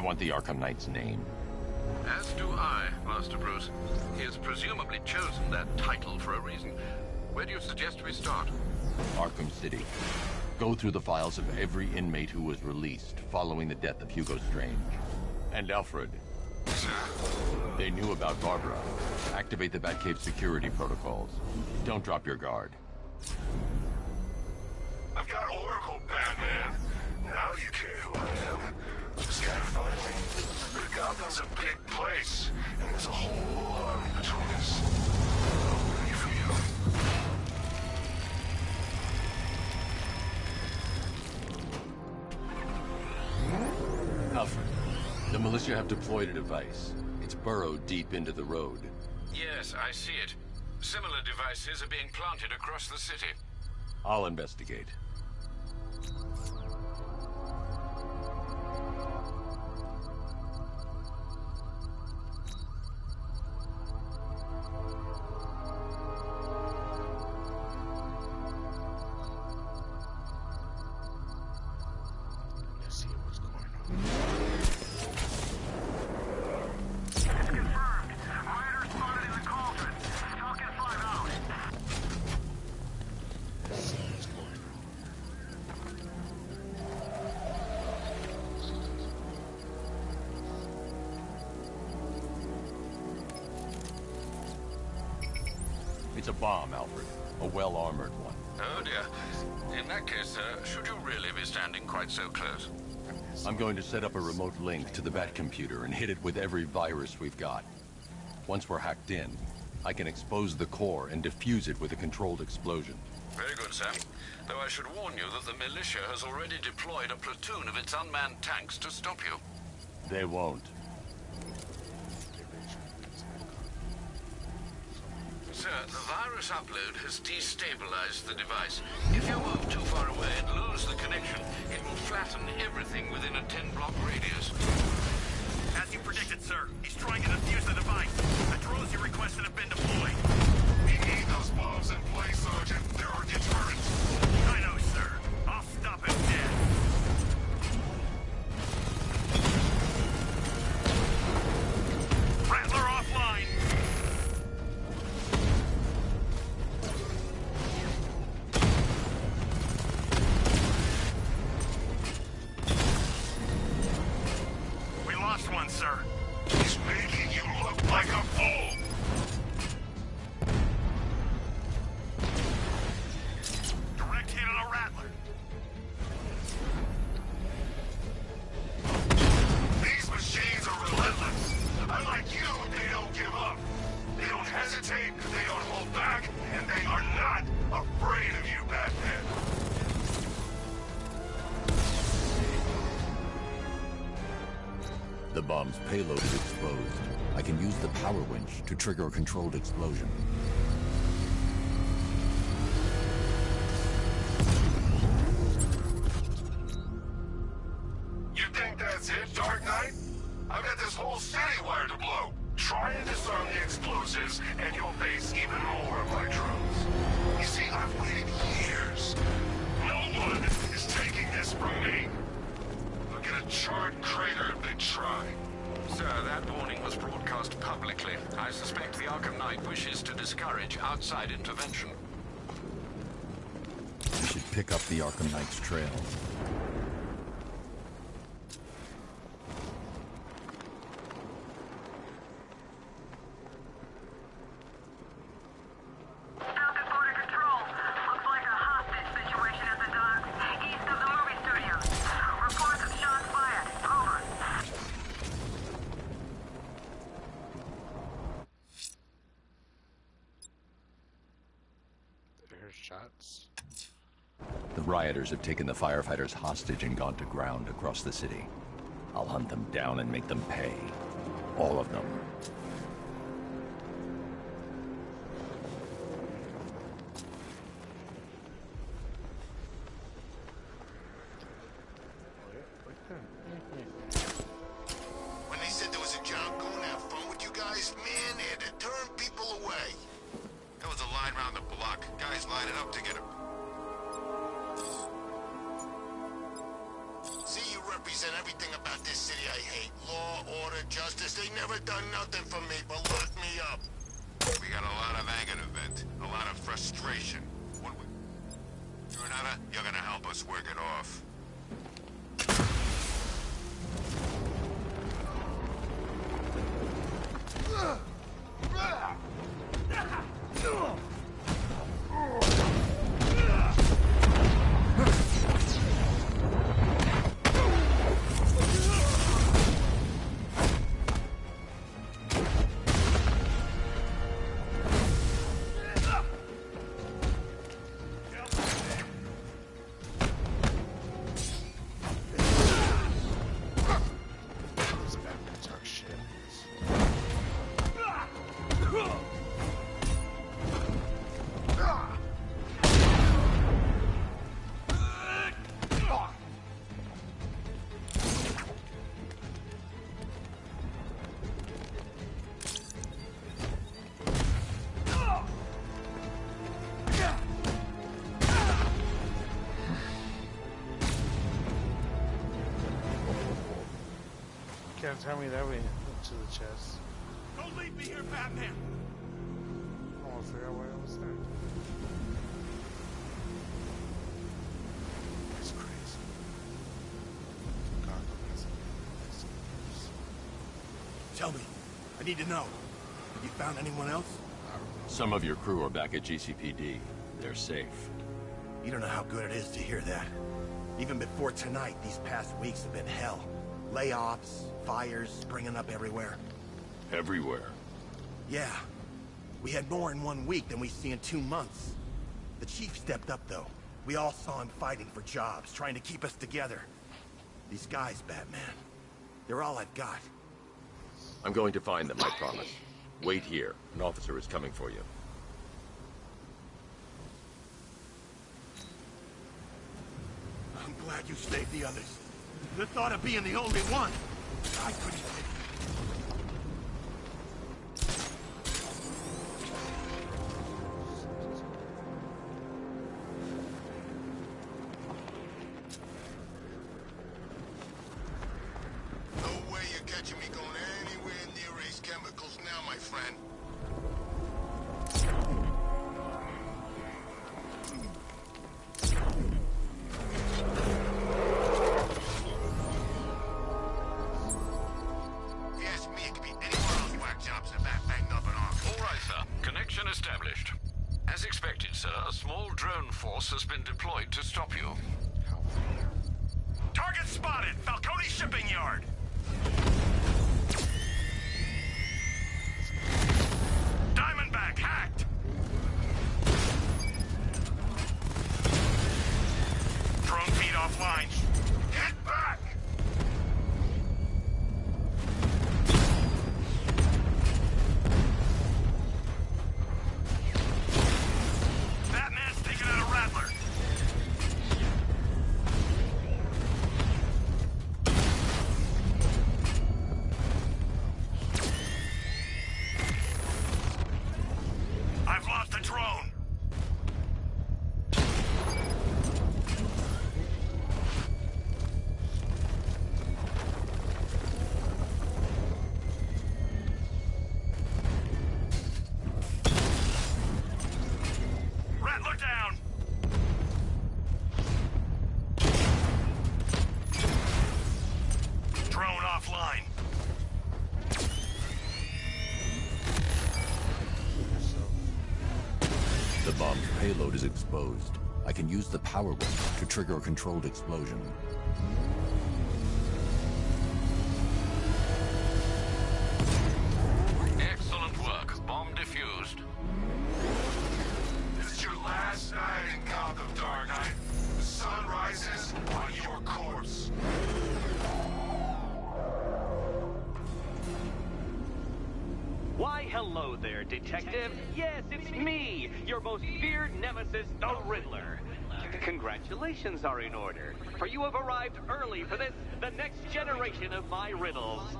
want the Arkham Knight's name. As do I, Master Bruce. He has presumably chosen that title for a reason. Where do you suggest we start? Arkham City. Go through the files of every inmate who was released following the death of Hugo Strange. And Alfred. Sir? They knew about Barbara. Activate the Batcave security protocols. Don't drop your guard. I've got Oracle, Batman. Now you care who I am. Just gotta find me. But Gotham's a big place, and there's a whole army between us. I'm ready for you. Alfred, the militia have deployed a device. It's burrowed deep into the road. Yes, I see it. Similar devices are being planted across the city. I'll investigate. Let's see what's going on. It's confirmed. Rider spotted in the cauldron. Talking 5 out. Let's see what's going on. It's a bomb, Alfred. A well-armored one. Oh dear. In that case, should you really be standing quite so close? I'm going to set up a remote link to the Batcomputer and hit it with every virus we've got. Once we're hacked in, I can expose the core and defuse it with a controlled explosion. Very good, Sam. Though I should warn you that the militia has already deployed a platoon of its unmanned tanks to stop you. They won't. Sir, the virus upload has destabilized the device. If you move too far away and lose the connection, it will flatten everything within a 10-block radius. As you predicted, sir. He's trying to defuse the device. The drones you requested have been deployed. We need those bombs in place, Sergeant. There are deterrents. I know, sir. I'll stop him dead. Rattler offline. We lost one, sir. He's making you look like a fool. Direct hit on a Rattler. These machines are relentless. Unlike you, they don't give up. They don't hesitate, they don't hold back, and they are not afraid of you, Batman. The bomb's payload is exposed. I can use the power winch to trigger a controlled explosion. You think that's it, Dark Knight? I've got this whole city wired to blow. Try and disarm the explosives, and you'll face even more of my drones. You see, I've waited years. No one is taking this from me. Look at a charred crater if they try. Sir, that warning was broadcast publicly. I suspect the Arkham Knight wishes to discourage outside intervention. We should pick up the Arkham Knight's trail. Falcon Border Control. Looks like a hostage situation at the docks, east of the movie studios. Reports of shots fired. Over. There's shots. The rioters have taken the firefighters hostage and gone to ground across the city. I'll hunt them down and make them pay. All of them. When they said there was a job going to have fun with you guys, man, they had to turn people away. There was a line around the block. Guys lining up to get him. See, you represent represent everything about this city I hate. Law, order, justice. They never done nothing for me but lock me up. We got a lot of anger to vent. A lot of frustration. One way or another, you're gonna help us work it off. This Batman talk shit. Can't tell me that way into the chest. Don't leave me here, Batman! Oh, I forgot what I was saying. That's crazy. Gotham has Tell me. I need to know. You found anyone else? Some of your crew are back at GCPD. They're safe. You don't know how good it is to hear that. Even before tonight, these past weeks have been hell. Layoffs, fires springing up everywhere. Everywhere. Yeah. We had more in 1 week than we see in 2 months. The chief stepped up, though. We all saw him fighting for jobs, trying to keep us together. These guys, Batman, they're all I've got. I'm going to find them, I promise. Wait here. An officer is coming for you. I'm glad you saved the others. The thought of being the only one, I couldn't take it. No way you're catching me going anywhere near Ace Chemicals now, my friend. If you ask me, it could be anywhere else whack jobs in the back banged up and off. All right, sir. Connection established. As expected, sir, a small drone force has been deployed to stop you. Target spotted! Falcone Shipping Yard! Diamondback hacked! Drone feed offline. Get back! Batman's taking out a Rattler. I've lost the drone. Rattler down. Drone offline. The bomb's payload is exposed. I can use the power wave to trigger a controlled explosion. Excellent work. Bomb defused. This is your last night in Gotham, Dark Knight. The sun rises on your corpse. Why, hello there, Detective. Yes, it's me, your most feared nemesis, the Riddler. Congratulations are in order, for you have arrived early for this, the next generation of my riddles.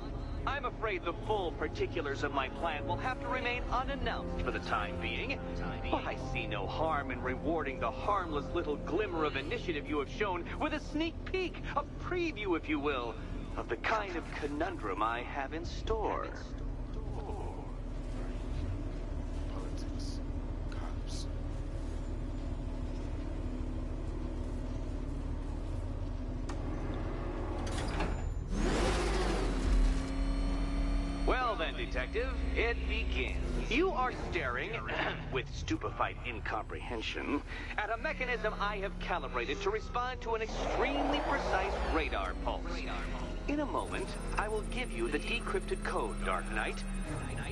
I'm afraid the full particulars of my plan will have to remain unannounced for the time being. But I see no harm in rewarding the harmless little glimmer of initiative you have shown with a sneak peek, a preview, if you will, of the kind of conundrum I have in store. Politics. Cops. Well then, Detective, it begins. You are staring, with stupefied incomprehension, at a mechanism I have calibrated to respond to an extremely precise radar pulse. In a moment, I will give you the decrypted code, Dark Knight.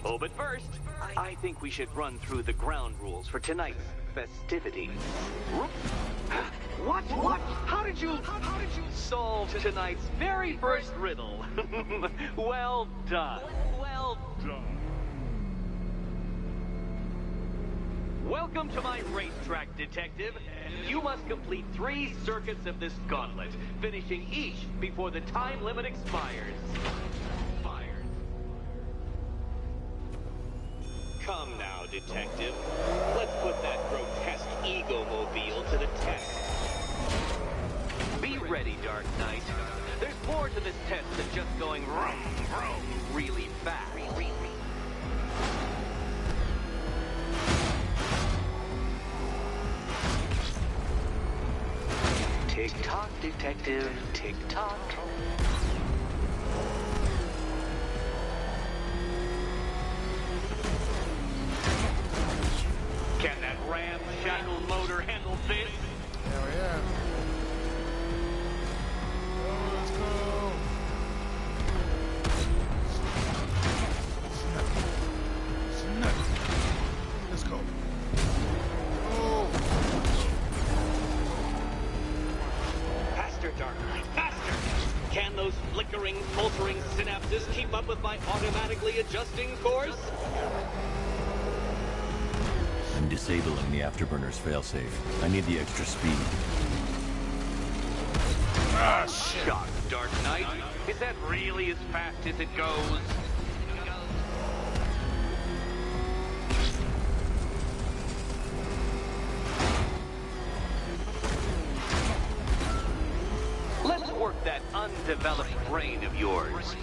Oh, but first, I think we should run through the ground rules for tonight's festivities. What? How did you solve tonight's very first riddle? Well done. Well done. Welcome to my racetrack, Detective. You must complete 3 circuits of this gauntlet, finishing each before the time limit expires. Come now, Detective. Let's put that grotesque ego-mobile to the test. Be ready, Dark Knight. There's more to this test than just going vroom, vroom really fast. Tick-tock, Detective. Tick-tock. Can that ramshackle motor handle this? Hell yeah. Oh, let's go. Snap. Let's go. Oh. Faster, Dark Knight, faster! Can those flickering, faltering synapses keep up with my automatically adjusting course? I'm disabling the afterburner's failsafe. I need the extra speed. Ah, shit. Shock, Dark Knight. Is that really as fast as it goes? Let's work that undeveloped brain of yours.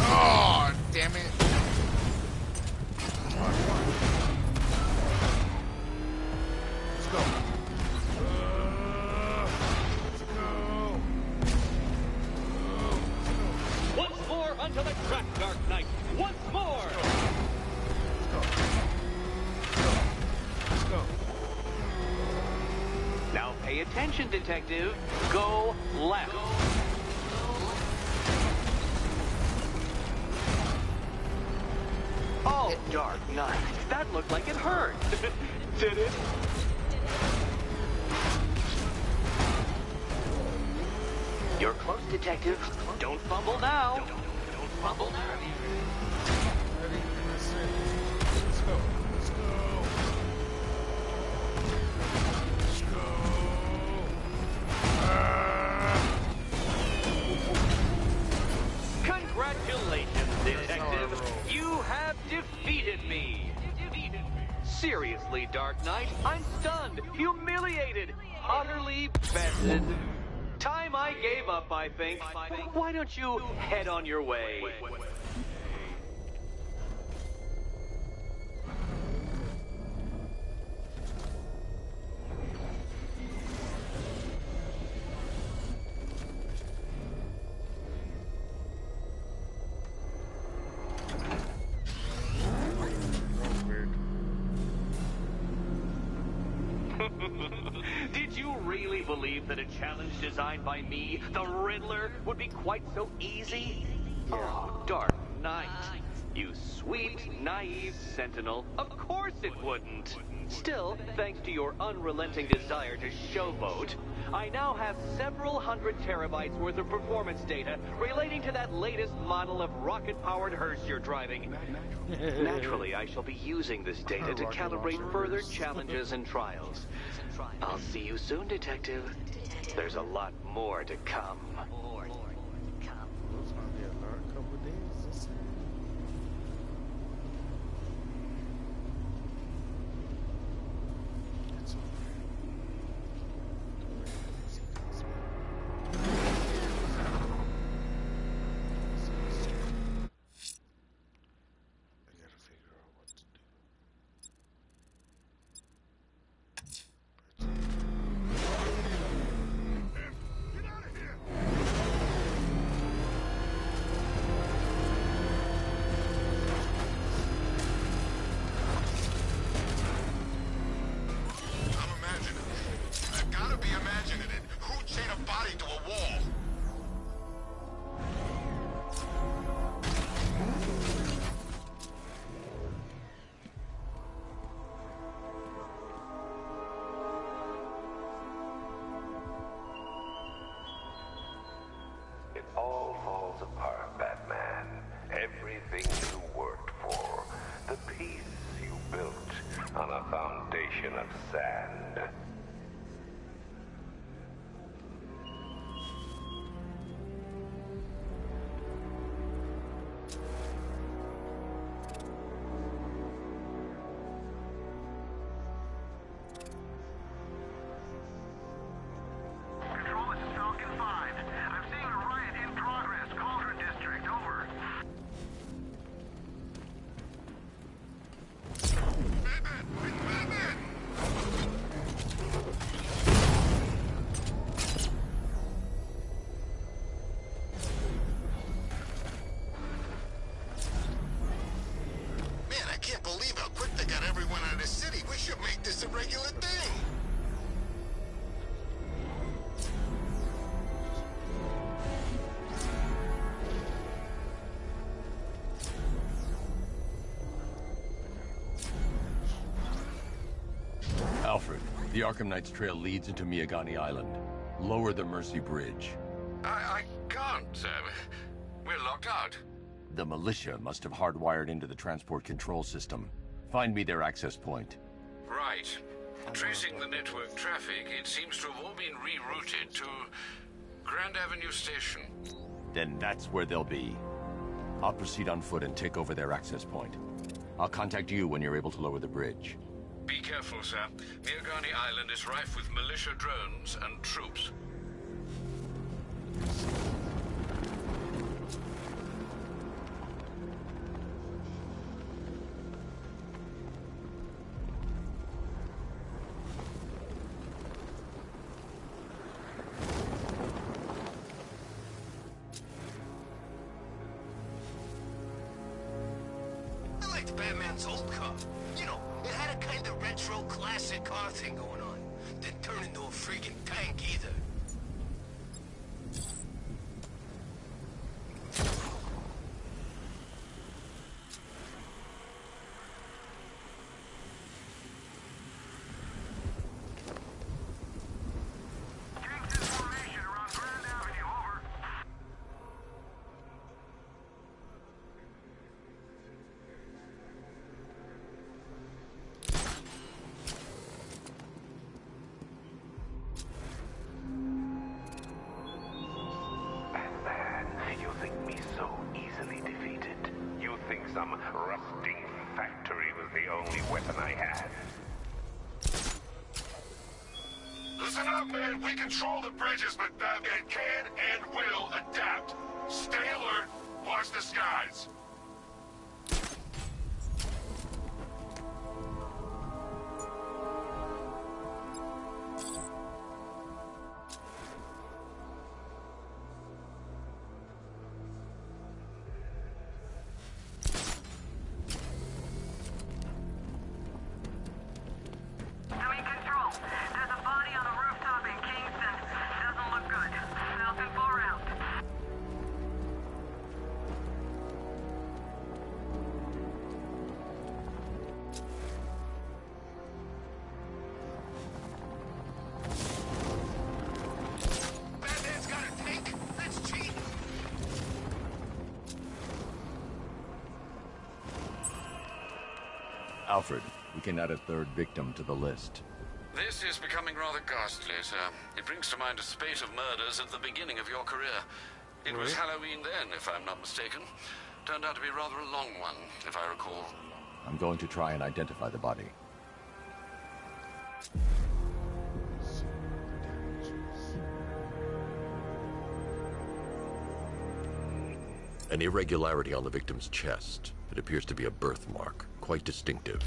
Oh, damn it. Let's go. Let's go. Once more onto the track, Dark Knight. Once more! Let's go. Now pay attention, Detective. Go left. Oh, Dark Knight. That looked like it hurt. Did it? You're close, Detective. Don't fumble now. Don't fumble now. Ready? Let's go. Let's go. Let's go. Congratulations, Detective. You have defeated me. Seriously, Dark Knight, I'm stunned, humiliated, utterly bested. Time I gave up, I think. Why don't you head on your way? Did you really believe that a challenge designed by me, the Riddler, would be quite so easy? Oh, Dark Knight. You sweet, naive sentinel. Of course it wouldn't. Still, thanks to your unrelenting desire to showboat, I now have several hundred terabytes worth of performance data relating to that latest model of rocket-powered hearse you're driving. Naturally, I shall be using this data to calibrate further challenges and trials. I'll see you soon, Detective. There's a lot more to come. It's gonna be a hard couple of days. This is- It's okay. I gotta figure out what to do. Get out of here! I'm imagining it. I've gotta be imagining it. Who chained a body to a wall? It all falls apart, Batman. Everything you worked for. The peace you built on a foundation of sand. Control, this is Falcon 5. I'm seeing a riot in progress. Cauldron District, over. Batman! It's Batman! Man, I can't believe how quick they got everyone out of the city. We should make this a regular thing. Alfred, the Arkham Knight's trail leads into Miyagani Island. Lower the Mercy Bridge. I can't. We're locked out. The militia must have hardwired into the transport control system. Find me their access point. Right. Tracing the network traffic, it seems to have all been rerouted to Grand Avenue Station. Then that's where they'll be. I'll proceed on foot and take over their access point. I'll contact you when you're able to lower the bridge. Be careful, sir. Miyagani Island is rife with militia drones and troops. I liked Batman's old car. You know, it had a kind of retro classic car thing going on. Didn't turn into a freaking tank either. Kingston formation around Grand Avenue, over. Batman, you think me so easily defeated? You think some rusting factory was the only weapon I had? Listen up, man. We control the bridges, but Batman can and will adapt. Stay alert. Watch the skies. Doing control. There's a body on a rooftop in Kingston. Doesn't look good. Falcon 4 out. Alfred, we can add a third victim to the list. This is becoming rather ghastly, sir. It brings to mind a spate of murders at the beginning of your career. It was Halloween then, if I'm not mistaken. Turned out to be rather a long one, if I recall. I'm going to try and identify the body. An irregularity on the victim's chest. It appears to be a birthmark, quite distinctive.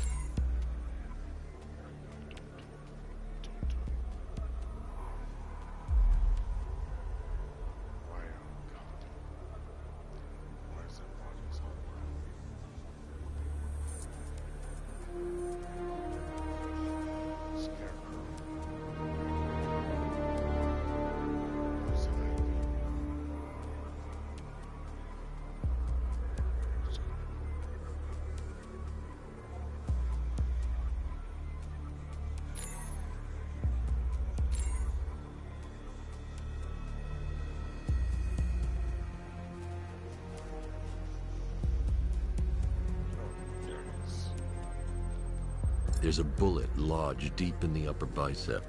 There's a bullet lodged deep in the upper bicep.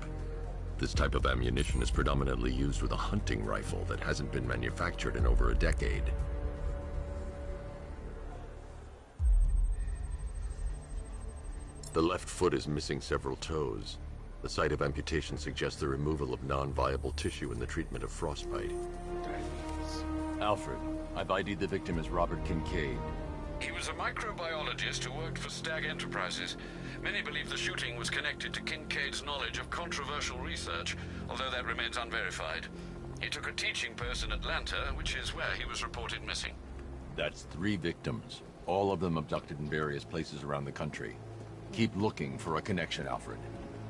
This type of ammunition is predominantly used with a hunting rifle that hasn't been manufactured in over a decade. The left foot is missing several toes. The site of amputation suggests the removal of non-viable tissue in the treatment of frostbite. Alfred, I've ID'd the victim as Robert Kincaid. He was a microbiologist who worked for Stag Enterprises. Many believe the shooting was connected to Kincaid's knowledge of controversial research, although that remains unverified. He took a teaching post in Atlanta, which is where he was reported missing. That's 3 victims, all of them abducted in various places around the country. Keep looking for a connection, Alfred.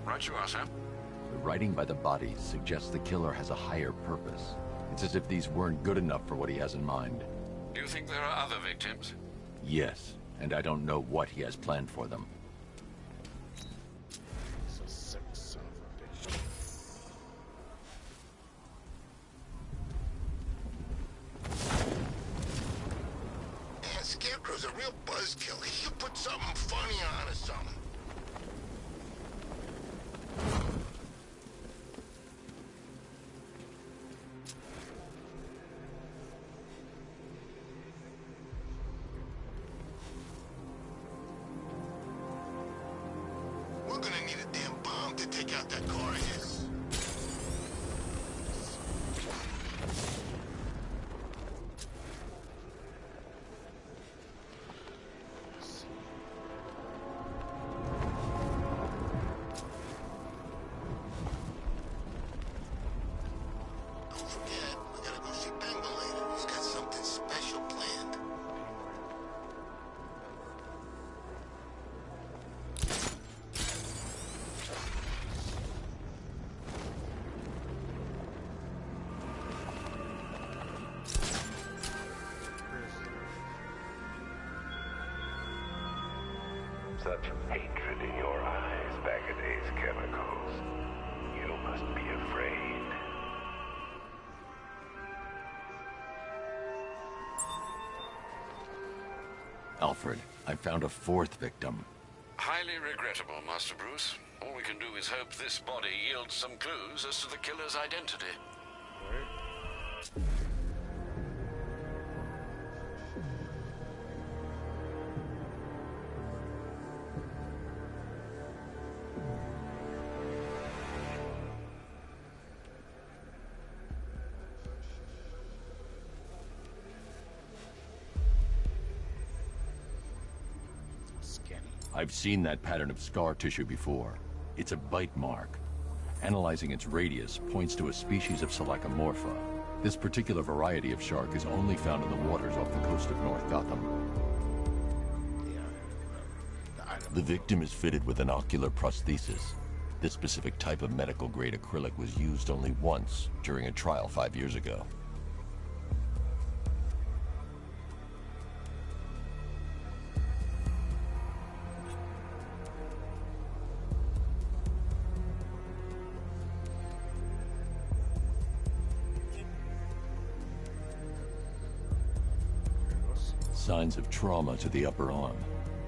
Right you are, sir. The writing by the bodies suggests the killer has a higher purpose. It's as if these weren't good enough for what he has in mind. Do you think there are other victims? Yes, and I don't know what he has planned for them. He's a sick son of a bitch. Man, Scarecrow's a real buzzkill. He should put something funny on or something. We're gonna need a damn bomb to take out that car of his. Don't forget, we gotta go see Bengal later. He's got something special planned. Such hatred in your eyes, Bagaday's chemicals. You must be afraid. Alfred, I found a 4th victim. Highly regrettable, Master Bruce. All we can do is hope this body yields some clues as to the killer's identity. Skinny. I've seen that pattern of scar tissue before. It's a bite mark. Analyzing its radius points to a species of Selachomorpha. This particular variety of shark is only found in the waters off the coast of North Gotham. The victim is fitted with an ocular prosthesis. This specific type of medical-grade acrylic was used only once during a trial 5 years ago. Signs of trauma to the upper arm.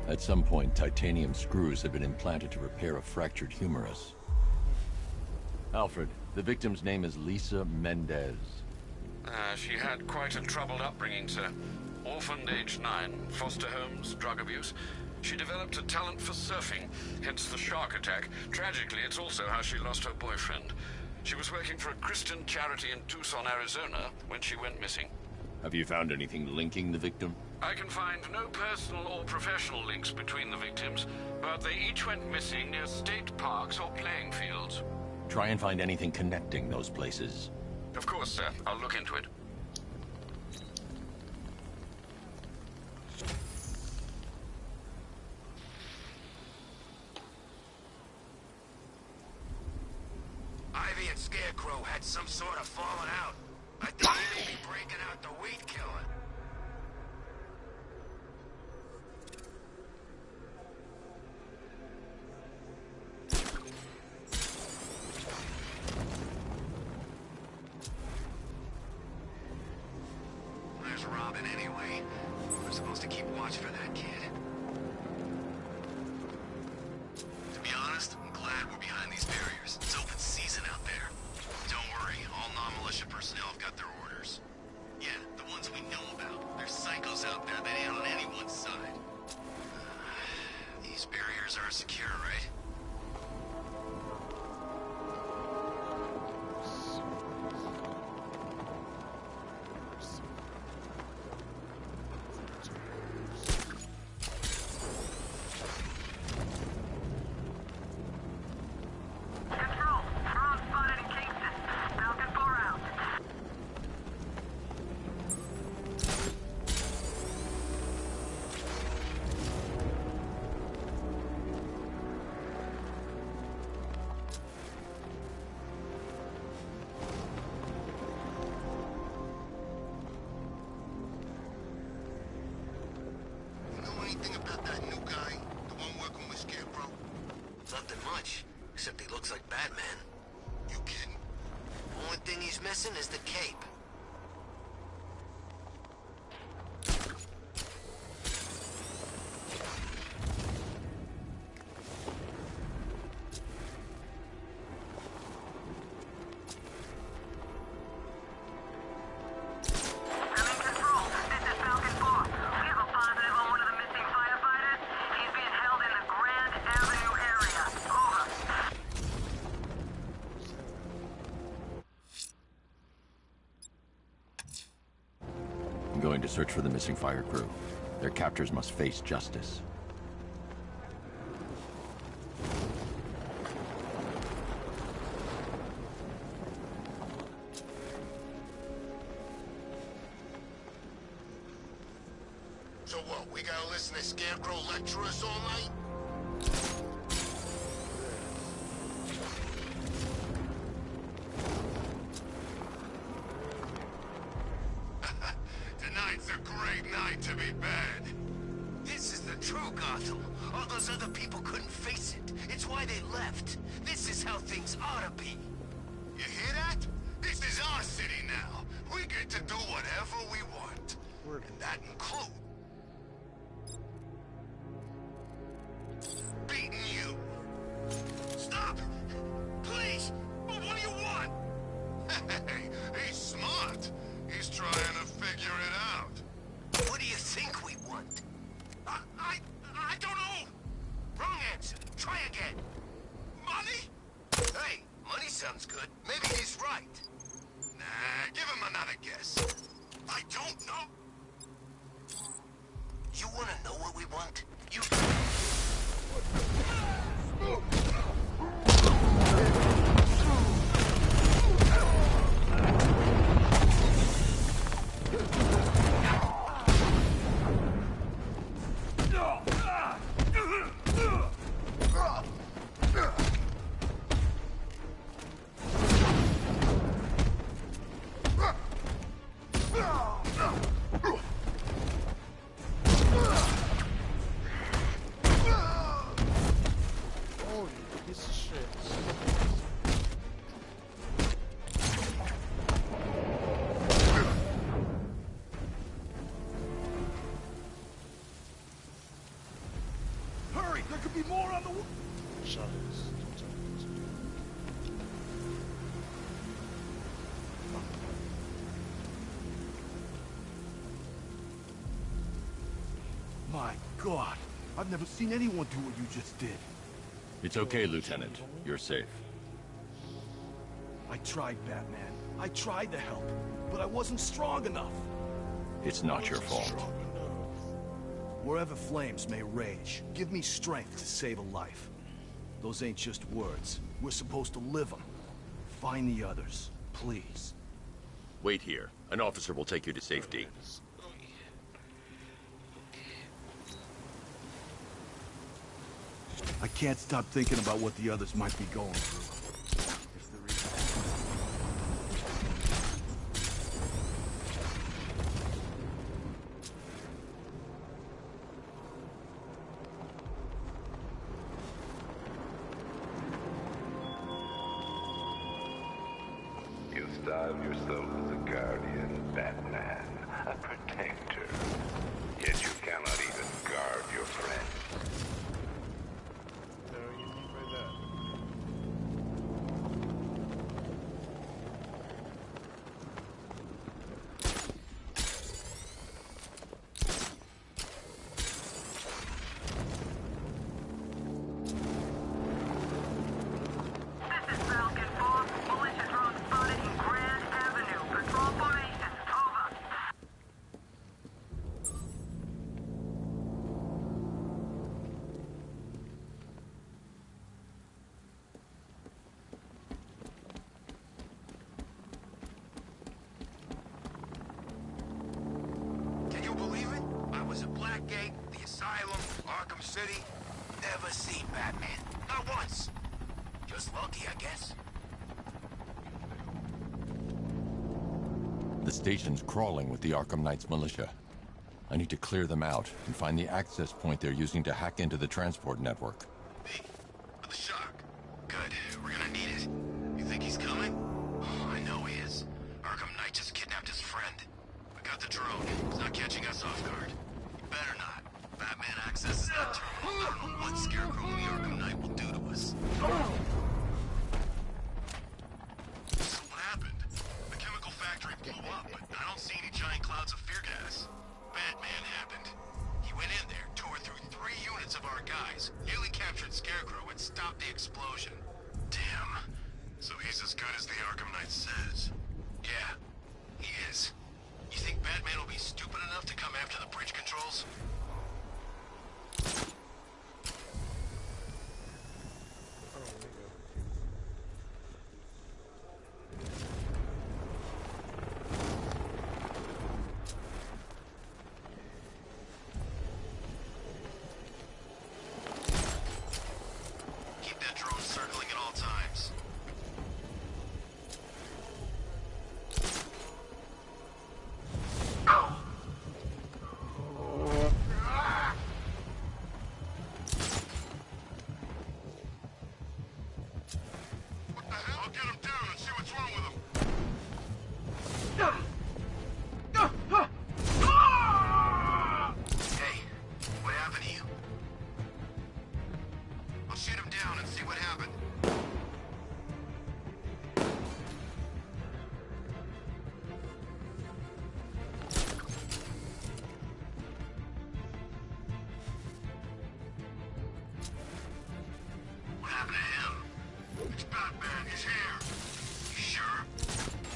At some point, titanium screws had been implanted to repair a fractured humerus. Alfred, the victim's name is Lisa Mendez. She had quite a troubled upbringing, sir. Orphaned age 9, foster homes, drug abuse. She developed a talent for surfing, hence the shark attack. Tragically, it's also how she lost her boyfriend. She was working for a Christian charity in Tucson, Arizona, when she went missing. Have you found anything linking the victim? I can find no personal or professional links between the victims, but they each went missing near state parks or playing fields. Try and find anything connecting those places. Of course, sir. I'll look into it. Ivy and Scarecrow had some sort of falling out. I think he may be breaking out the weed killer. There's Robin anyway. We're supposed to keep watch for that kid. To be honest, I'm glad we're behind these barriers. It's open season out there. Don't worry, all non-militia personnel have got their orders. Yeah, the ones we know about. There's psychos out there that ain't on anyone's side. These barriers are secure, right? Control. Drone spotted in Kingston. Falcon 4 out. You know anything about that new guy? The one working with Scarecrow? Nothing much, except he looks like Batman. You kidding? Only thing he's missing is the cape. I'm in control. This is Falcon 4. We have a positive on one of the missing firefighters. He's being held in the Grand Avenue area. Over. I'm going to search for the missing fire crew. Their captors must face justice. So what, we gotta listen to Scarecrow lecture us all night? Tonight's a great night to be bad. This is the true Gotham. All those other people couldn't face it. It's why they left. This is how things ought to be. You hear that? This is our city now. We get to do whatever we want. And that includes beating you. Stop! Please! What do you want? Hey, he's smart. He's trying to figure it out. What do you think we want? I don't know. Wrong answer. Try again. Money? Hey, money sounds good. Maybe he's right. Nah, give him another guess. I don't know. You want to know what we want? You... Holy My God, I've never seen anyone do what you just did. It's okay, Lieutenant. You're safe. I tried, Batman. I tried to help, but I wasn't strong enough. It's not your fault. Wherever flames may rage, give me strength to save a life. Those ain't just words. We're supposed to live them. Find the others, please. Wait here. An officer will take you to safety. I can't stop thinking about what the others might be going through. If there is... You style yourself as a guardian, Batman, a protector. Yet you cannot even guard your friends. This is Falcon 4. Militia drone spotted in Grand Avenue. Patrol formation. Over. Can you believe it? I was at Blackgate, the Asylum, Arkham City. Never seen Batman. Not once. Just lucky, I guess. The station's crawling with the Arkham Knights militia. I need to clear them out and find the access point they're using to hack into the transport network. Me? For the shock. Good. We're gonna need it. You think he's coming? Oh, I know he is. Arkham Knight just kidnapped his friend. We got the drone. He's not catching us off guard. He better not. Batman accesses that terminal. I don't know what Scarecrow and the Arkham Knight will do to us. So what happened? The chemical factory blew up, but I don't see any giant clouds of fear gas. Batman happened. He went in there, tore through 3 units of our guys, nearly captured Scarecrow, and stopped the explosion. Damn. So he's as good as the Arkham Knight says. Yeah, he is. You think Batman will be stupid enough to come after the bridge controls? Keep that drone circling at all times. What the hell? I'll get him down and see what's wrong with him. Hey, what happened to you? I'll shoot him down and see what happened. What happened to him? It's Batman. He's here. You sure?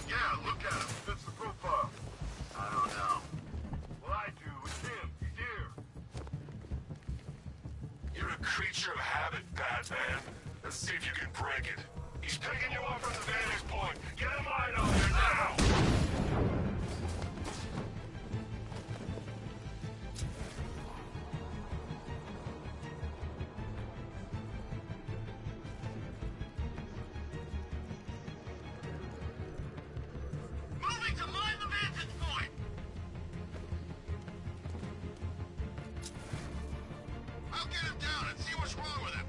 Yeah, look at him. Fits the profile. I don't know. Well, I do. It's him. He's here. You're a creature of habit, Batman. Let's see if you can break it. He's picking you up from the vantage point. Get him line out there now! Moving to mine the vantage point! I'll get him down and see what's wrong with him.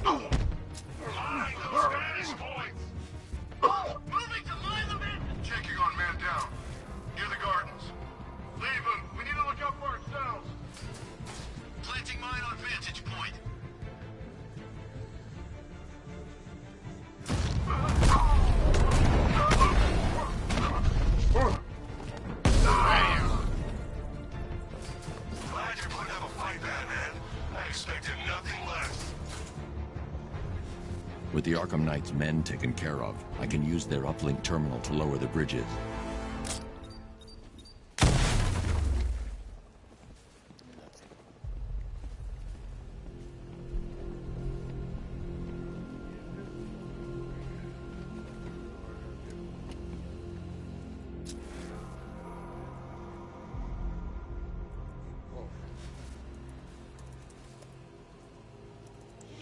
Mine those vantage points! Moving to mine the vantage! Checking on man down. Near the gardens. Leave him. We need to look out for ourselves. Planting mine on vantage point. With the Arkham Knight's men taken care of, I can use their uplink terminal to lower the bridges.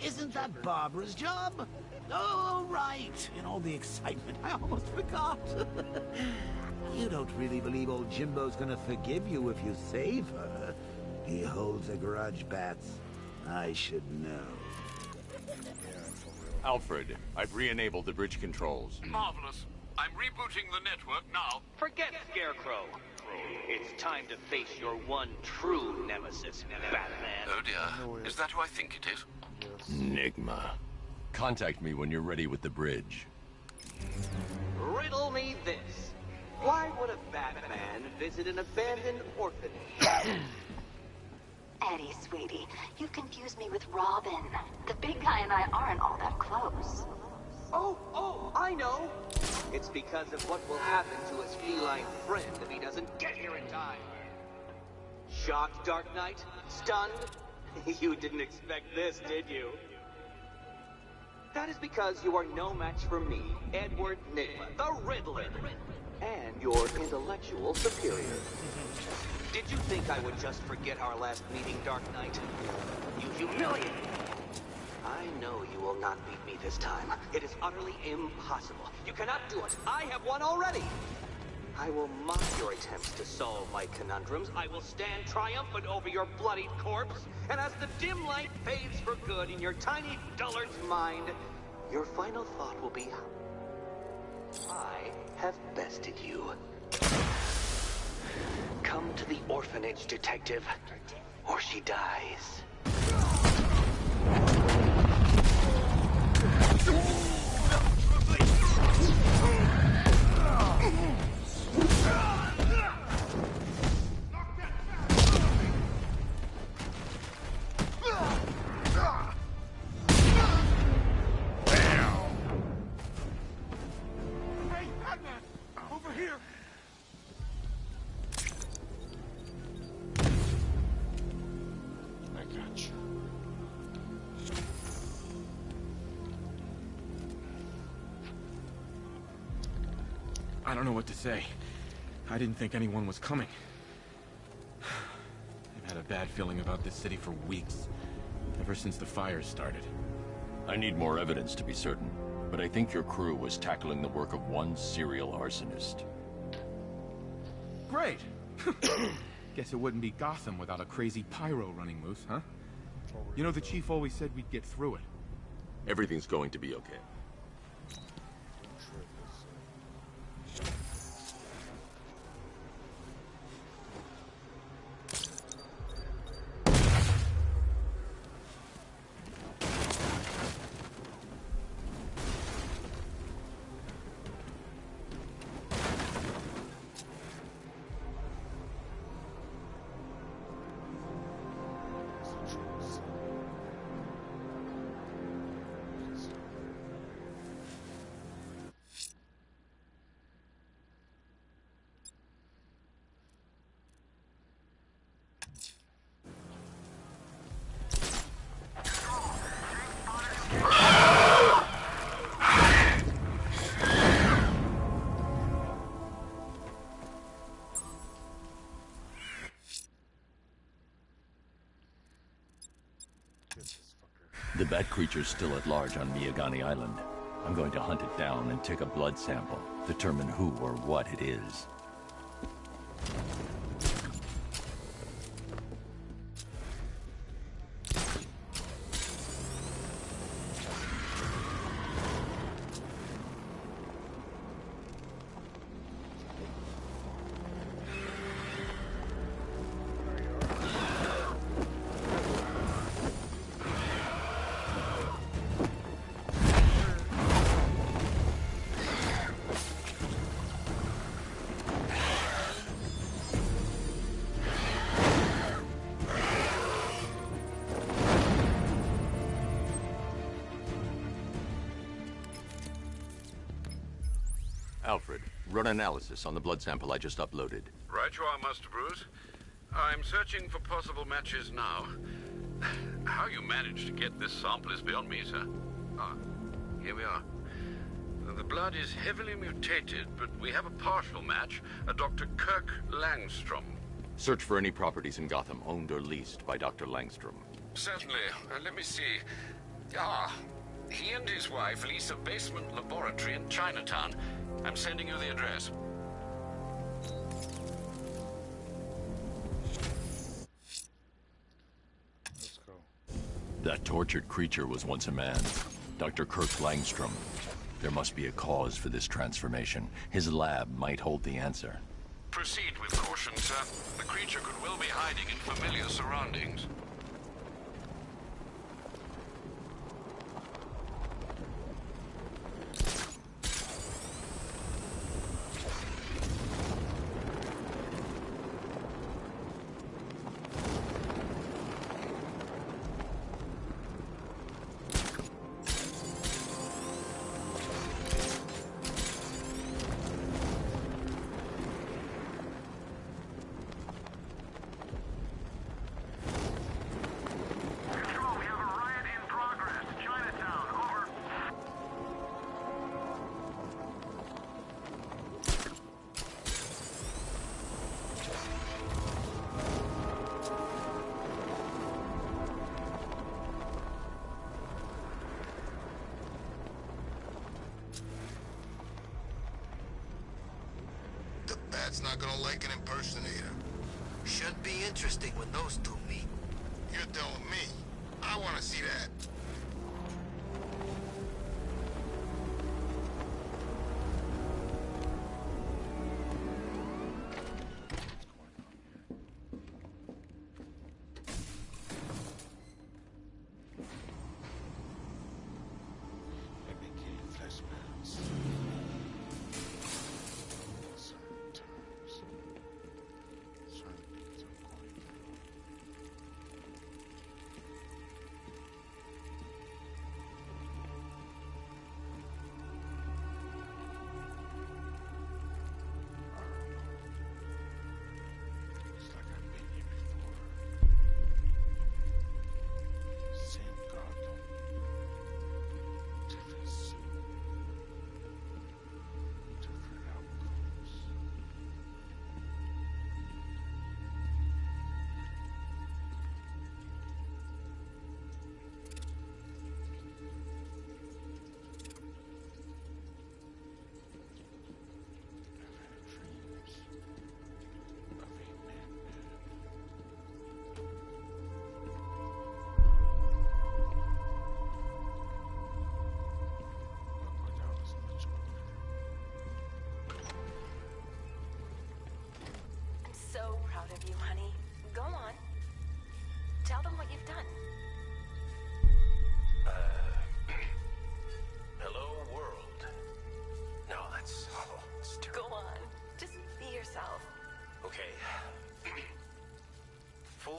Isn't that Barbara's job? Oh, right. In all the excitement, I almost forgot. You don't really believe old Jimbo's gonna forgive you if you save her. He holds a grudge, Bats. I should know. Alfred, I've re-enabled the bridge controls. Marvelous. I'm rebooting the network now. Forget Scarecrow. It's time to face your one true nemesis, Batman. Oh dear. Is that who I think it is? Enigma. Contact me when you're ready with the bridge. Riddle me this. Why would a Batman visit an abandoned orphanage? Eddie, sweetie, you confused me with Robin. The big guy and I aren't all that close. Oh, I know. It's because of what will happen to his feline friend if he doesn't get here in time. Shocked, Dark Knight? Stunned? You didn't expect this, did you? That is because you are no match for me, Edward Nygma, the Riddler, and your intellectual superior. Did you think I would just forget our last meeting, Dark Knight? You humiliated me. I know you will not beat me this time. It is utterly impossible. You cannot do it. I have won already. I will mock your attempts to solve my conundrums. I will stand triumphant over your bloodied corpse. And as the dim light fades for good in your tiny dullard's mind, your final thought will be, I have bested you. Come to the orphanage, detective, or she dies. I don't know what to say. I didn't think anyone was coming. I've had a bad feeling about this city for weeks. Ever since the fires started. I need more evidence to be certain, but I think your crew was tackling the work of one serial arsonist. Great! Guess it wouldn't be Gotham without a crazy pyro running loose, huh? You know, the chief always said we'd get through it. Everything's going to be okay. The bat creature's still at large on Miyagani Island. I'm going to hunt it down and take a blood sample, determine who or what it is. Alfred, run analysis on the blood sample I just uploaded. Right you are, Master Bruce. I'm searching for possible matches now. How you managed to get this sample is beyond me, sir. Ah, here we are. The blood is heavily mutated, but we have a partial match, a Dr. Kirk Langstrom. Search for any properties in Gotham owned or leased by Dr. Langstrom. Certainly. Let me see. Ah, he and his wife lease a basement laboratory in Chinatown. I'm sending you the address. Let's go. That tortured creature was once a man. Dr. Kirk Langstrom. There must be a cause for this transformation. His lab might hold the answer. Proceed with caution, sir. The creature could well be hiding in familiar surroundings. Bat's not gonna like an impersonator. Should be interesting when those two meet. You're telling me. I wanna see that.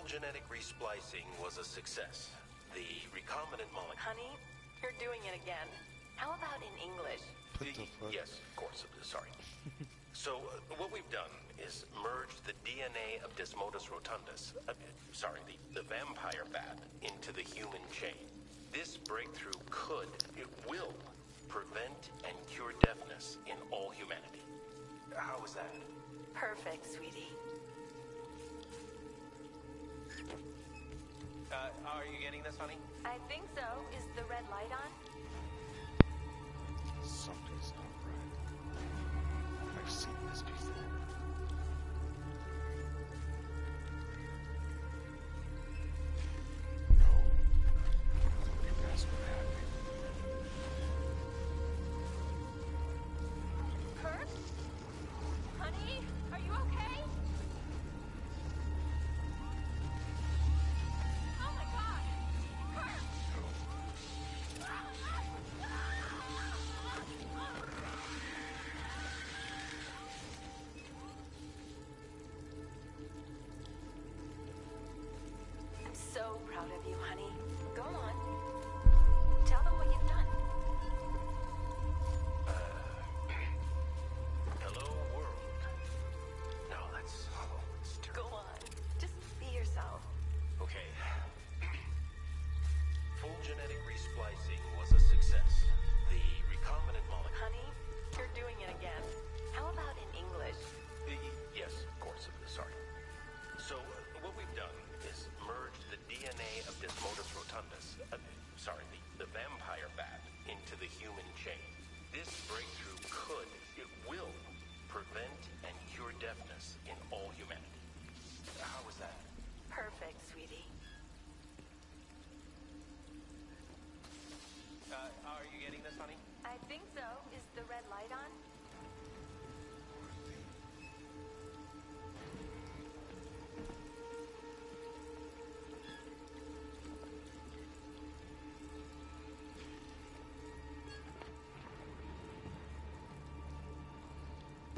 Genetic resplicing was a success. The recombinant molecule... Honey, you're doing it again. How about in English? Yes, of course. Sorry. So, what we've done is merged the DNA of Desmodus rotundus, the vampire bat, into the human chain. This breakthrough it will, prevent and cure deafness in all humanity. How is that? Perfect, sweetie. Are you getting this, honey? I think so. Is the red light on? Something's not right. I've seen this before. No. That's what happened. Kirk? Honey, are you okay?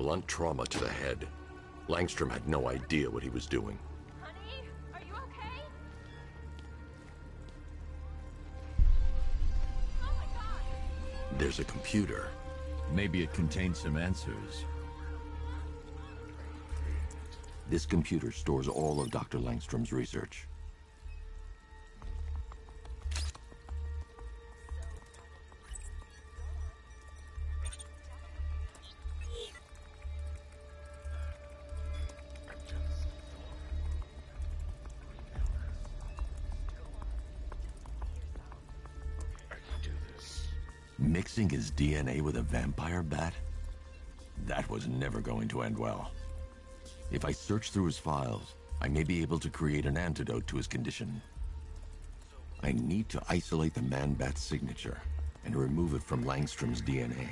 Blunt trauma to the head. Langstrom had no idea what he was doing. Honey, are you okay? Oh my God! There's a computer. Maybe it contains some answers. This computer stores all of Dr. Langstrom's research. Mixing his DNA with a vampire bat? That was never going to end well. If I search through his files, I may be able to create an antidote to his condition. I need to isolate the Man-Bat's signature and remove it from Langstrom's DNA.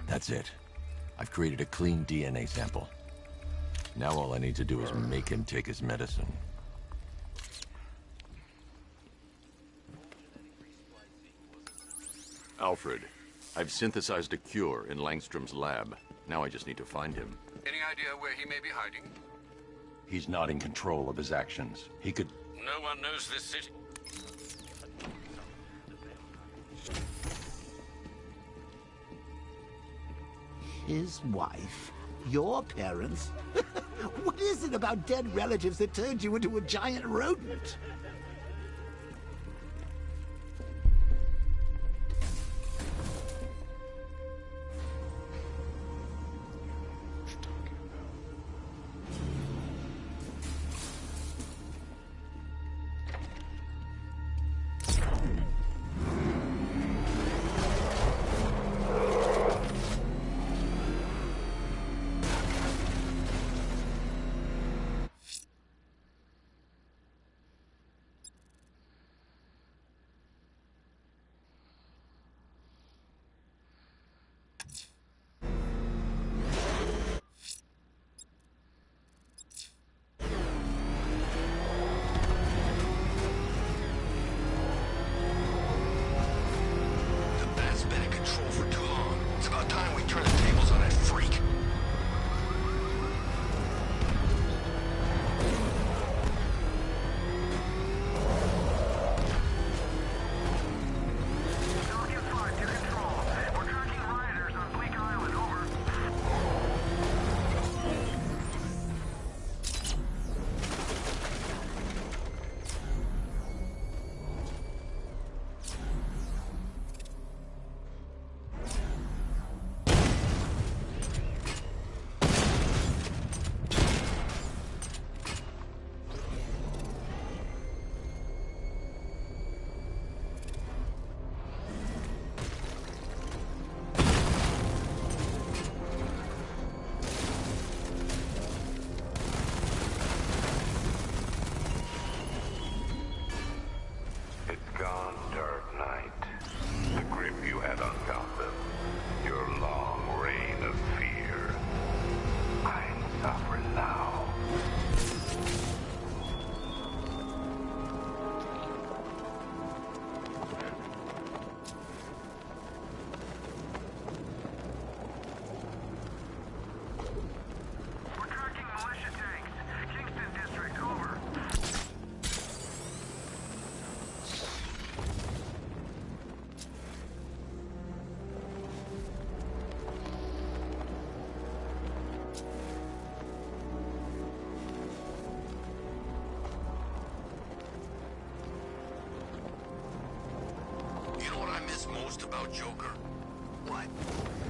That's it. I've created a clean DNA sample. Now all I need to do is make him take his medicine. Alfred, I've synthesized a cure in Langstrom's lab. Now I just need to find him. Any idea where he may be hiding? He's not in control of his actions. He could... No one knows this city. His wife? Your parents? What is it about dead relatives that turned you into a giant rodent? most about Joker? What?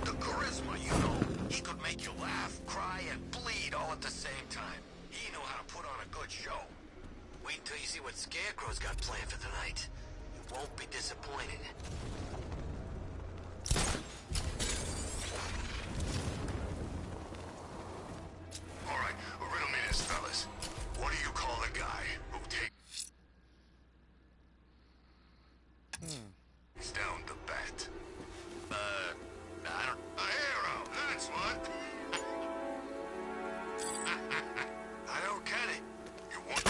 The charisma, you know. He could make you laugh, cry, and bleed all at the same time. He knew how to put on a good show. Wait until you see what Scarecrow's got planned for tonight. You won't be disappointed. All right, riddle me this, fellas. What do you call the guy who takes down the bat? I don't... A hero, that's what. I don't get it. You want...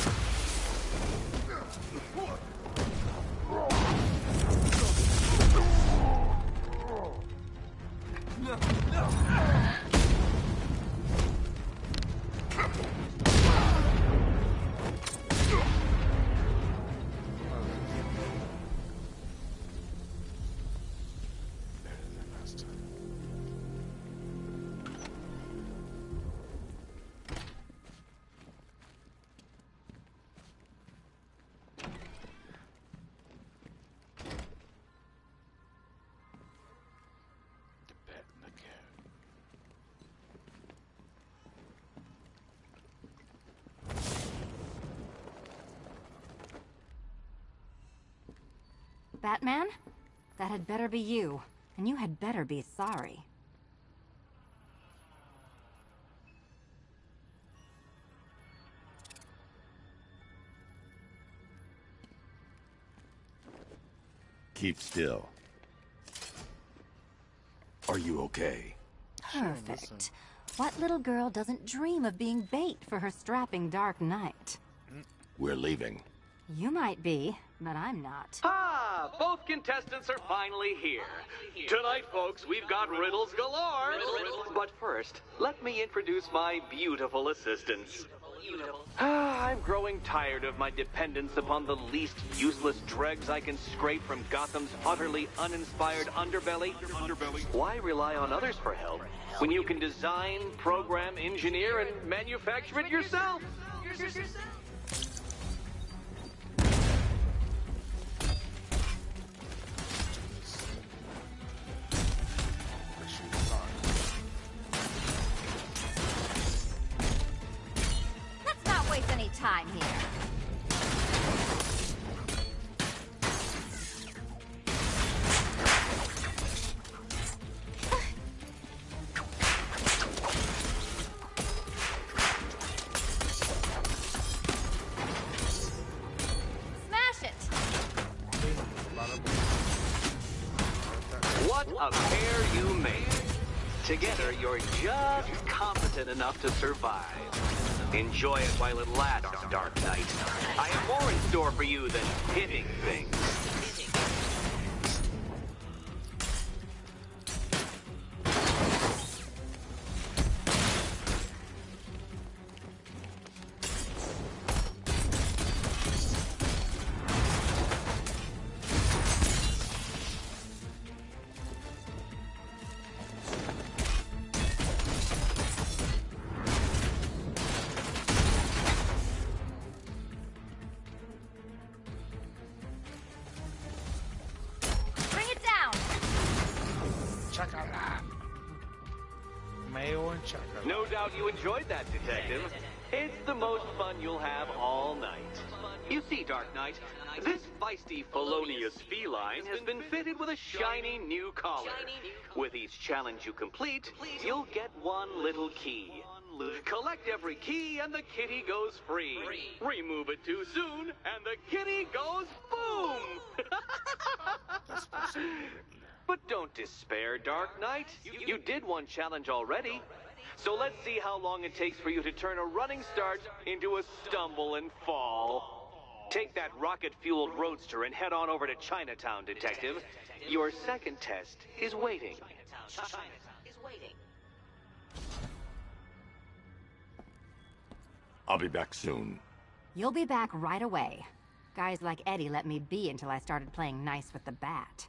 Batman? That had better be you. And you had better be sorry. Keep still. Are you okay? Perfect. What little girl doesn't dream of being bait for her strapping Dark Knight? We're leaving. You might be, but I'm not. Ah, both contestants are finally here. Tonight, folks, we've got riddles galore. But first, let me introduce my beautiful assistants. I'm growing tired of my dependence upon the least useless dregs I can scrape from Gotham's utterly uninspired underbelly. Why rely on others for help when you can design, program, engineer, and manufacture it yourself? Let's not waste any time here. What a pair you made. Together, you're just competent enough to survive. Enjoy it while it lasts, Dark Knight. I have more in store for you than hitting things. Bring it down! Chocolate. Mayo and chocolate. No doubt you enjoyed that, Detective. It's the most fun you'll have all night. You see, Dark Knight, this feisty felonious feline has been fitted with a shiny new collar. With each challenge you complete, you'll get one little key. Collect every key and the kitty goes free. Remove it too soon and the kitty goes boom! But don't despair, Dark Knight. You did one challenge already. So let's see how long it takes for you to turn a running start into a stumble and fall. Take that rocket-fueled roadster and head on over to Chinatown, Detective. Your second test is waiting. I'll be back soon. You'll be back right away. Guys like Eddie let me be until I started playing nice with the bat.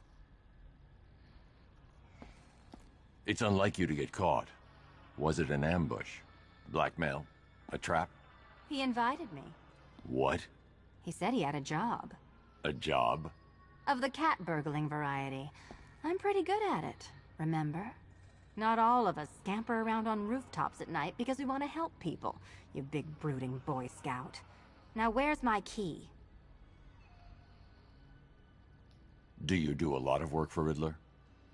It's unlike you to get caught. Was it an ambush? Blackmail? A trap? He invited me. What? He said he had a job. A job? Of the cat burgling variety. I'm pretty good at it, remember? Not all of us scamper around on rooftops at night because we want to help people, you big brooding Boy Scout. Now where's my key? Do you do a lot of work for Riddler?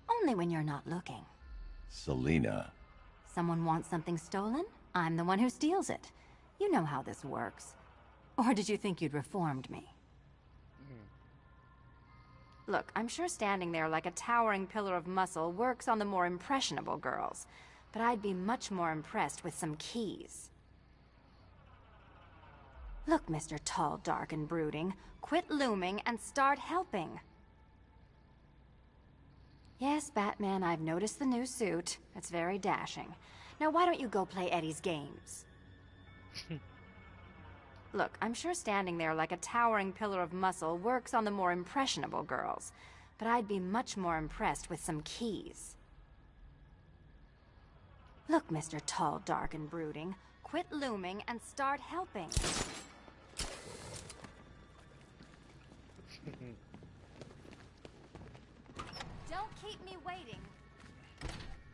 Only when you're not looking. Selina. Someone wants something stolen? I'm the one who steals it. You know how this works. Or did you think you'd reformed me? Look, I'm sure standing there like a towering pillar of muscle works on the more impressionable girls, but I'd be much more impressed with some keys. Look, Mr. Tall, Dark, and Brooding, quit looming and start helping. Yes, Batman, I've noticed the new suit. It's very dashing. Now why don't you go play Eddie's games? Look, I'm sure standing there like a towering pillar of muscle works on the more impressionable girls, but I'd be much more impressed with some keys. Look, Mr. Tall, Dark, and Brooding, quit looming and start helping. Don't keep me waiting.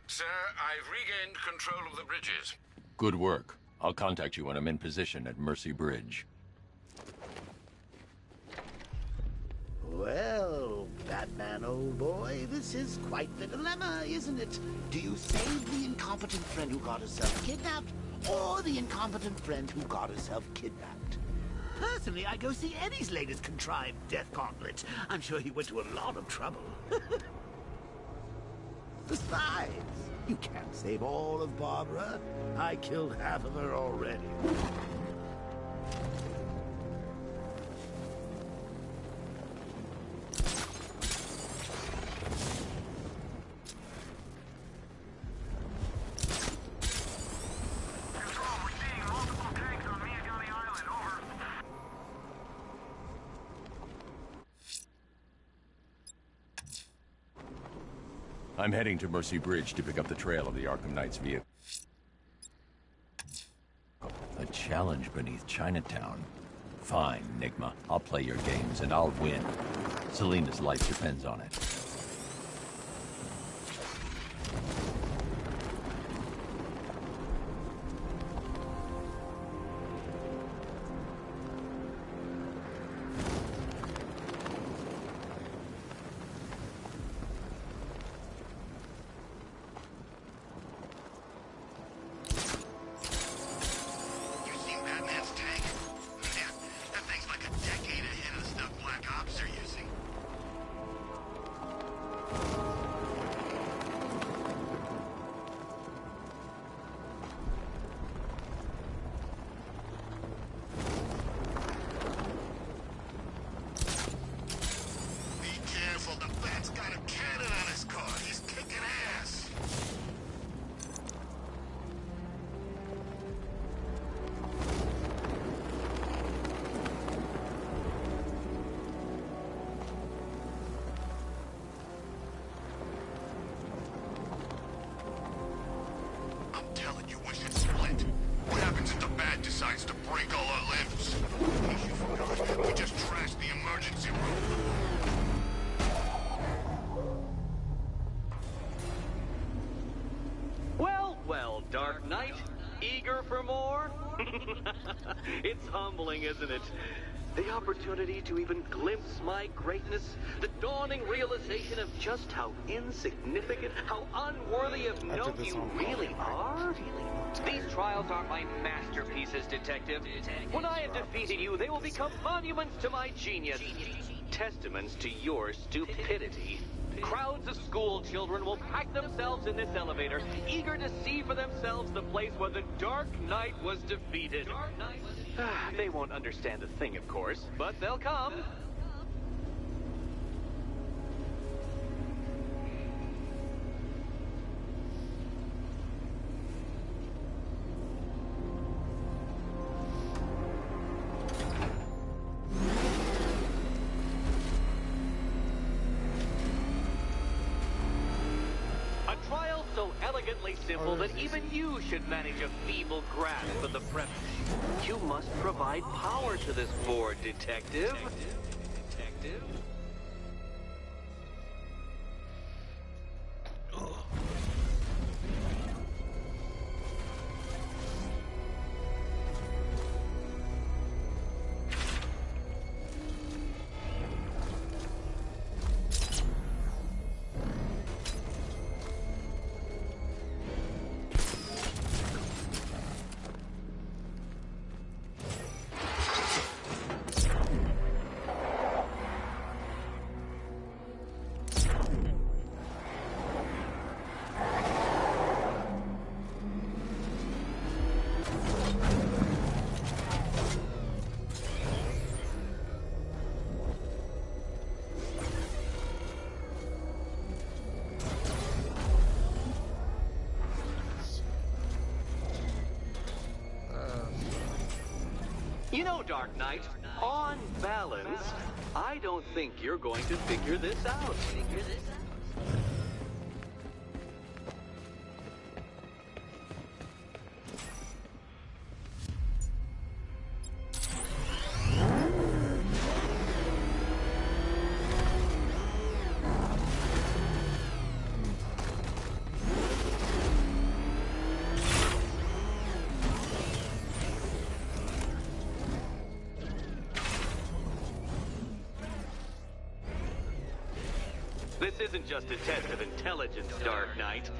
Sir, I've regained control of the bridges. Good work. I'll contact you when I'm in position at Mercy Bridge. Well, Batman, old boy, this is quite the dilemma, isn't it? Do you save the incompetent friend who got herself kidnapped, or the incompetent friend who got herself kidnapped? Personally, I go see Eddie's latest contrived death gauntlet. I'm sure he went to a lot of trouble. Besides, you can't save all of Barbara. I killed half of her already. I'm heading to Mercy Bridge to pick up the trail of the Arkham Knight's vehicle. A challenge beneath Chinatown. Fine, Nigma. I'll play your games and I'll win. Selina's life depends on it. Decides to break all our limbs. We just trashed the emergency room. Well, well, Dark Knight. Eager for more? It's humbling, isn't it? The opportunity to even glimpse my greatness, the dawning realization of just how insignificant, how unworthy of note you really are. These trials are my masterpieces, Detective. When I have defeated you, they will become monuments to my genius, testaments to your stupidity. Crowds of school children will pack themselves in this elevator, eager to see for themselves the place where the Dark Knight was defeated. They won't understand a thing, of course, but they'll come. Simple that even you should manage a feeble grasp of the premise. You must provide power to this board, Detective. You know, Dark Knight, on balance, I don't think you're going to figure this out. This isn't just a test of intelligence, Dark Knight.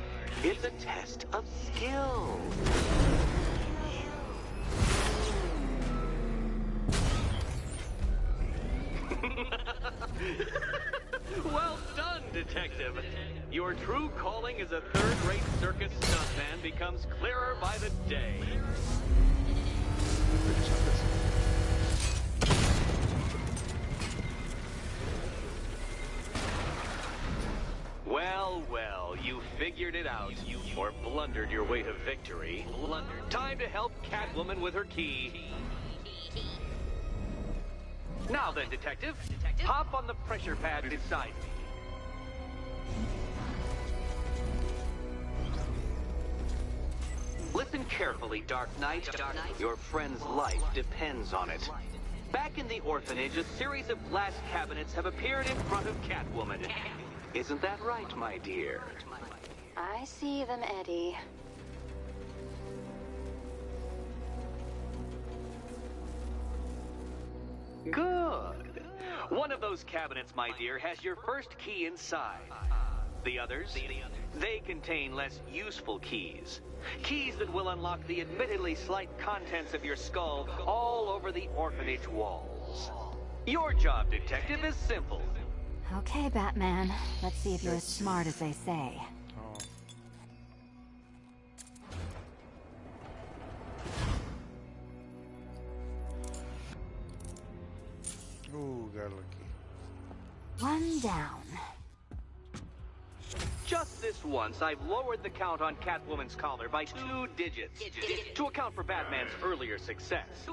It's a test of skill. Well done, Detective. Your true calling as a third-rate circus stuntman becomes clearer by the day. Well, well, you figured it out. Or blundered your way to victory. Time to help Catwoman with her key. Now then, Detective, hop on the pressure pad beside me. Listen carefully, Dark Knight. Your friend's life depends on it. Back in the orphanage, a series of glass cabinets have appeared in front of Catwoman. Isn't that right, my dear? I see them, Eddie. Good. One of those cabinets, my dear, has your first key inside. The others? They contain less useful keys. Keys that will unlock the admittedly slight contents of your skull all over the orphanage walls. Your job, Detective, is simple. Okay, Batman. Let's see if you're as smart as they say. Ooh, got lucky. One down. Just this once, I've lowered the count on Catwoman's collar by 2 digits to account for Batman's earlier success.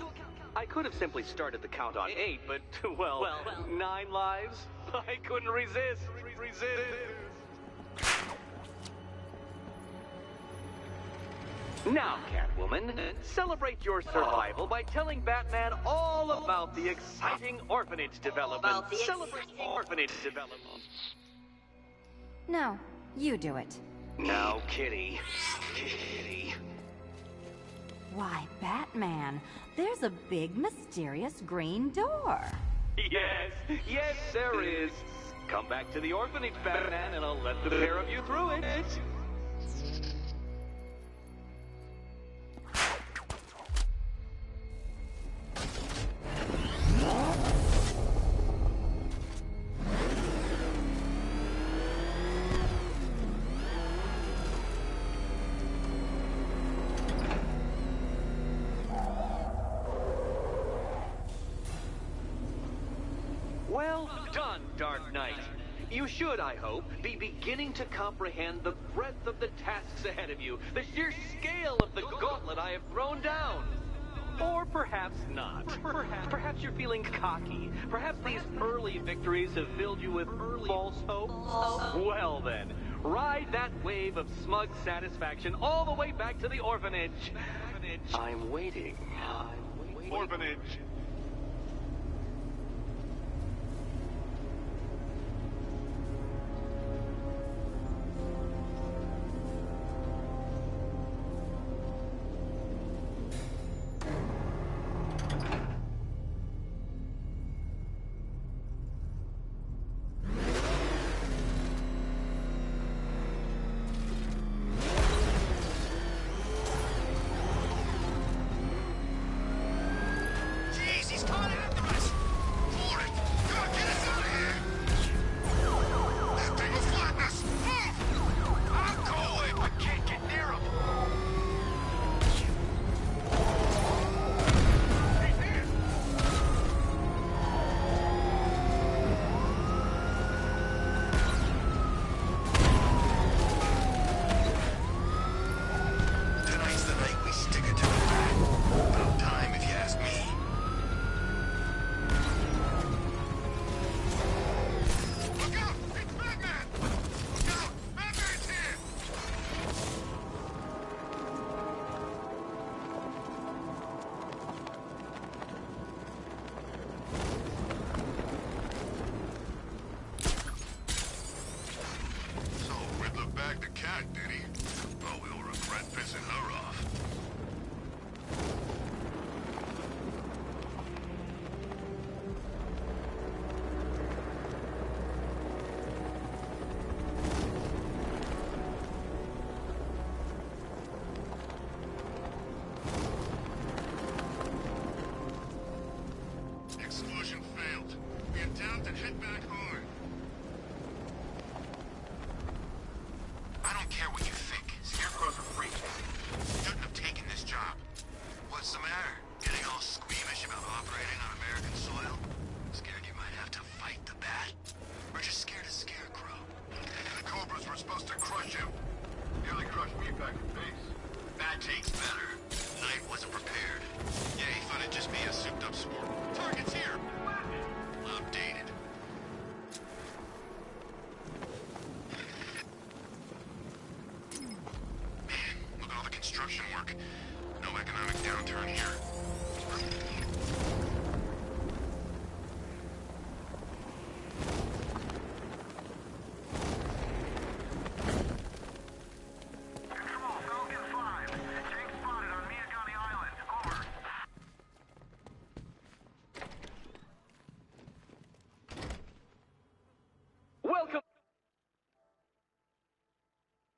I could have simply started the count on 8, but, well, 9 lives? I couldn't resist. Now, Catwoman, celebrate your survival by telling Batman all about the exciting orphanage development. Celebrate orphanage development. No, you do it. Now, Kitty. Kitty. Why, Batman, there's a big, mysterious green door. Yes, there is. Come back to the orphanage, Batman, and I'll let the pair of you through it. Well done, Dark Knight. You should, I hope, be beginning to comprehend the breadth of the tasks ahead of you, the sheer scale of the gauntlet I have thrown down. Or perhaps not. Perhaps you're feeling cocky. Perhaps these early victories have filled you with false hope. Well then, ride that wave of smug satisfaction all the way back to the orphanage. I'm waiting. Orphanage. and head back hard. I don't care what you think. Scarecrow's a freak. Shouldn't have taken this job. What's the matter? Getting all squeamish about operating on American soil? Scared you might have to fight the Bat? Or just scared of Scarecrow? The Cobras were supposed to crush him. Nearly crushed me back in base. Bat takes better. Knight wasn't prepared. Yeah, he thought it'd just be a souped-up sport. Target's here! Outdated. Man, look at all the construction work. No economic downturn here.